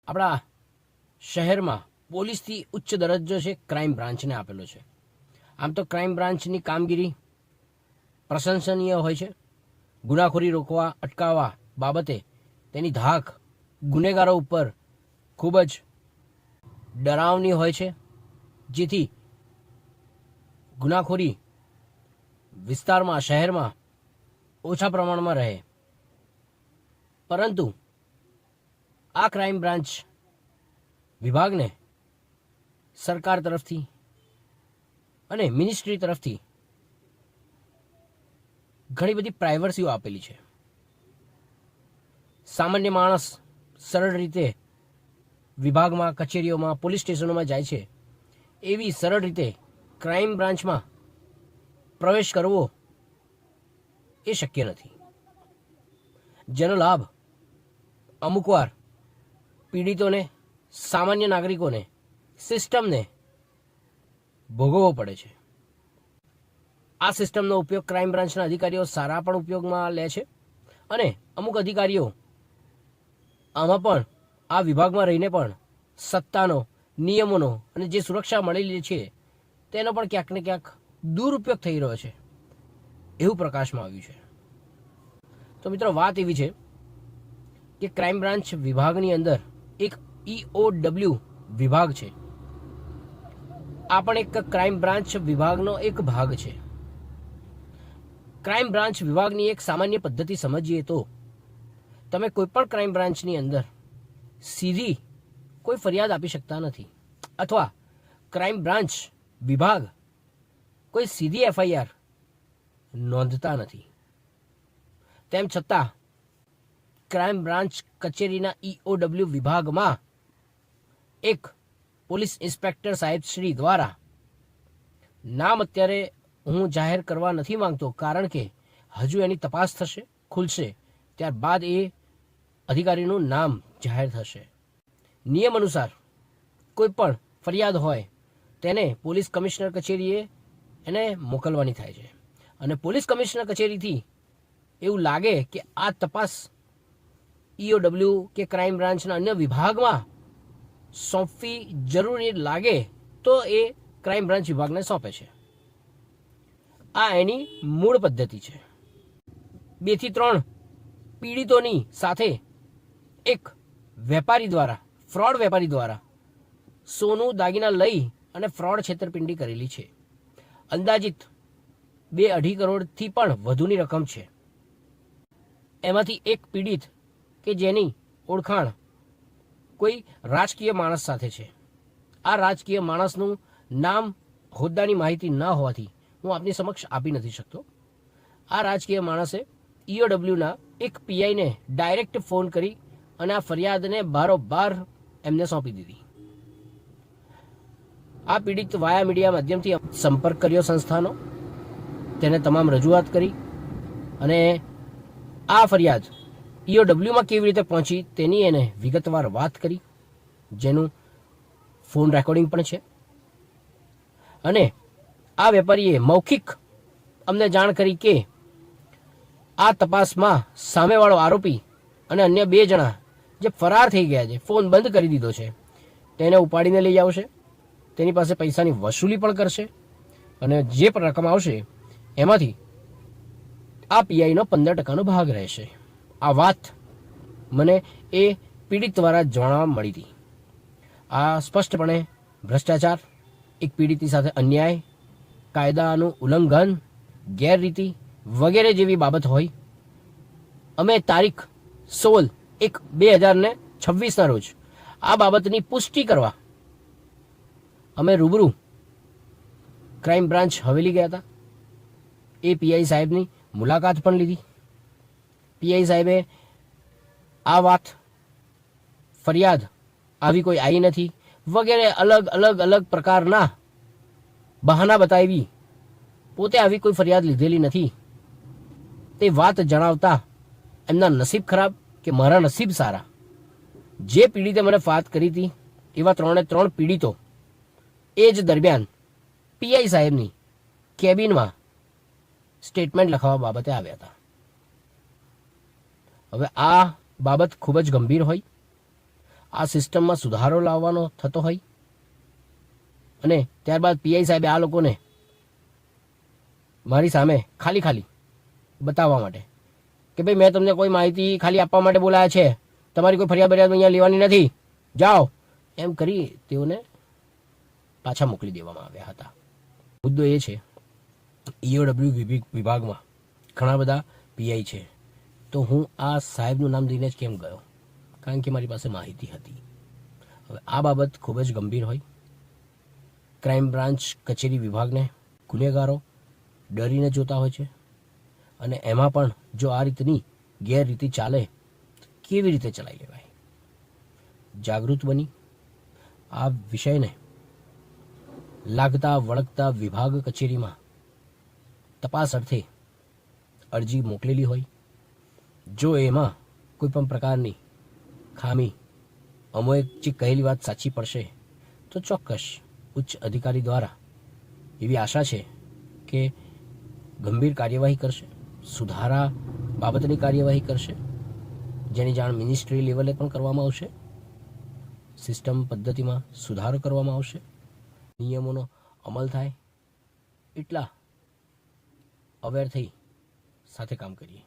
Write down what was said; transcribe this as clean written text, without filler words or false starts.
આપણા શહેરમાં પોલીસથી ઉચ્ચ દરજ્જો છે ક્રાઇમ બ્રાન્ચને આપેલો છે. આમ તો ક્રાઇમ બ્રાન્ચની કામગીરી પ્રશંસનીય હોય છે. ગુનાખોરી રોકવા અટકાવવા બાબતે તેની ધાક ગુનેગારો ઉપર ખૂબ જ ડરાવની હોય છે, જેથી ગુનાખોરી વિસ્તારમાં શહેરમાં ઓછા પ્રમાણમાં રહે. પરંતુ આ ક્રાઇમ બ્રાન્ચ વિભાગને સરકાર તરફથી અને મિનિસ્ટ્રી તરફથી ઘણી બધી પ્રાઇવસીઓ આપેલી છે. સામાન્ય માણસ સરળ રીતે વિભાગમાં, કચેરીઓમાં, પોલીસ સ્ટેશનોમાં જાય છે, એવી સરળ રીતે ક્રાઇમ બ્રાન્ચમાં પ્રવેશ કરવો એ શક્ય નથી, જેનો લાભ અમુકવાર પીડિતોને, સામાન્ય નાગરિકોને, સિસ્ટમને ભોગવવો પડે છે. આ સિસ્ટમનો ઉપયોગ ક્રાઇમ બ્રાન્ચના અધિકારીઓ સારા પણ ઉપયોગમાં લે છે અને અમુક અધિકારીઓ આમાં પણ આ વિભાગમાં રહીને પણ સત્તાનો, નિયમોનો અને જે સુરક્ષા મળેલી છે તેનો પણ ક્યાંક ને ક્યાંક દુરુપયોગ થઈ રહ્યો છે, એવું પ્રકાશમાં આવ્યું છે. તો મિત્રો, વાત એવી છે કે ક્રાઇમ બ્રાન્ચ વિભાગની અંદર એક EOW વિભાગ છે. આ પણ એક ક્રાઇમ બ્રાન્ચ વિભાગનો એક ભાગ છે. ક્રાઇમ બ્રાન્ચ વિભાગની એક સામાન્ય પદ્ધતિ સમજીએ તો તમે કોઈ પણ ક્રાઇમ બ્રાન્ચની અંદર સીધી કોઈ ફરિયાદ આપી શકતા નથી, અથવા ક્રાઇમ બ્રાન્ચ વિભાગ કોઈ સીધી FIR નોંધતા નથી. તેમ છતાં ક્રાઇમ બ્રાન્ચ કચેરીના EOW વિભાગમાં એક પોલીસ ઇન્સ્પેક્ટર સાહેબ શ્રી દ્વારા, નામ અત્યારે હું જાહેર કરવા નથી માંગતો, કારણ કે હજુ એની તપાસ થશે, ખુલશે, ત્યારબાદ એ અધિકારીનું નામ જાહેર થશે. નિયમ અનુસાર કોઈ પણ ફરિયાદ હોય તેને પોલીસ કમિશનર કચેરીએ એને મોકલવાની થાય છે, અને પોલીસ કમિશનર કચેરીથી એવું લાગે કે આ તપાસ EOW કે ક્રાઇમ બ્રાન્ચના અન્ય વિભાગમાં સોંપવી જરૂરી લાગે તો એ ક્રાઇમ બ્રાન્ચ વિભાગને સોંપે છે. આ એની મૂળ પદ્ધતિ છે. 2 થી 3 પીડિતોની સાથે એક વેપારી દ્વારા, ફ્રોડ વેપારી દ્વારા સોનું દાગીના લઈ અને ફ્રોડ છેતરપિંડી કરેલી છે. અંદાજિત 2-2.5 કરોડથી પણ વધુની રકમ છે. એમાંથી એક પીડિત કે જેની ઓળખાણ કોઈ રાજકીય માણસ સાથે છે. આ રાજકીય માણસનું નામ, હોદ્દાની માહિતી ન હોવાથી હું આપની સમક્ષ આપી નથી શકતો. આ રાજકીય માણસે EOWના એક PIને ડાયરેક્ટ ફોન કરી અને આ ફરિયાદને બારોબાર એમને સોંપી દીધી. આ પીડિત વાયા મીડિયા માધ્યમથી સંપર્ક કર્યો સંસ્થાનો, તેને તમામ રજૂઆત કરી અને આ ફરિયાદ EOWમાં કેવી રીતે પહોંચી તેની એને વિગતવાર વાત કરી, જેનું ફોન રેકોર્ડિંગ પણ છે. અને આ વેપારીએ મૌખિક અમને જાણ કરી કે આ તપાસમાં સામેવાળો આરોપી અને અન્ય 2 જણા જે ફરાર થઈ ગયા છે, ફોન બંધ કરી દીધો છે, તેને ઉપાડીને લઈ આવશે, તેની પાસે પૈસાની વસૂલી પણ કરશે, અને જે પણ રકમ આવશે એમાંથી આ PIનો 15% ભાગ રહેશે. આ વાત મને એ પીડિત દ્વારા જાણવા મળી હતી. આ સ્પષ્ટપણે ભ્રષ્ટાચાર, એક પીડિતની સાથે અન્યાય, કાયદાનું ઉલ્લંઘન, ગેરરીતિ વગેરે જેવી બાબત હોય. અમે તારીખ 16/1/2026ના રોજ આ બાબતની પુષ્ટિ કરવા અમે રૂબરૂ ક્રાઇમ બ્રાન્ચ હવેલી ગયા હતા. એ PI સાહેબની મુલાકાત પણ લીધી. PI સાહેબે આ વાત, ફરિયાદ આવી કોઈ આવી નથી વગેરે અલગ પ્રકારના બહાના બતાવી પોતે આવી કોઈ ફરિયાદ લીધેલી નથી તે વાત જણાવતા એમના નસીબ ખરાબ કે મારા નસીબ સારા. જે પીડિતે મને વાત કરી હતી એવા 3 પીડિતો એ જ દરમિયાન PI સાહેબની કેબિનમાં સ્ટેટમેન્ટ લખાવવા બાબતે આવ્યા હતા. હવે આ બાબત ખૂબ જ ગંભીર હોય. આ સિસ્ટમમાં સુધારો લાવવાનો થતો હોય અને ત્યારબાદ પીઆઈ સાહેબે આ લોકોને મારી સામે ખાલી બતાવવા માટે કે ભાઈ મેં તમને કોઈ માહિતી ખાલી આપવા માટે બોલાયા છે, તમારી કોઈ ફરિયાદ અહીંયા લેવાની નથી, જાઓ, એમ કરી તેઓને પાછા મોકલી દેવામાં આવ્યા હતા. મુદ્દો એ છે ઈઓડબ્લ્યુ વિભાગમાં ઘણા બધા પીઆઈ છે, તો હું આ સાહેબનું નામ દઈને જ કેમ ગયો? કારણ કે મારી પાસે માહિતી હતી. હવે આ બાબત ખૂબ જ ગંભીર હોય. ક્રાઇમ બ્રાન્ચ કચેરી વિભાગને ગુનેગારો ડરીને જોતા હોય છે અને એમાં પણ જો આ રીતની ગેરરીતિ ચાલે કેવી રીતે ચલાવી લેવાય? જાગૃત બની આ વિષયને લાગતા વળગતા વિભાગ કચેરીમાં તપાસ અર્થે અરજી મોકલેલી હોય, જો એમાં કોઈ પણ પ્રકારની ખામી અમોએ જે કહેલી વાત સાચી પડશે તો ચોક્કસ ઉચ્ચ અધિકારી દ્વારા એવી આશા છે કે ગંભીર કાર્યવાહી કરશે, સુધારા બાબતની કાર્યવાહી કરશે, જેની જાણ મિનિસ્ટ્રી લેવલે પણ કરવામાં આવશે, સિસ્ટમ પદ્ધતિમાં સુધારો કરવામાં આવશે, નિયમોનો અમલ થાય એટલા અવેર થઈ સાથે કામ કરીએ.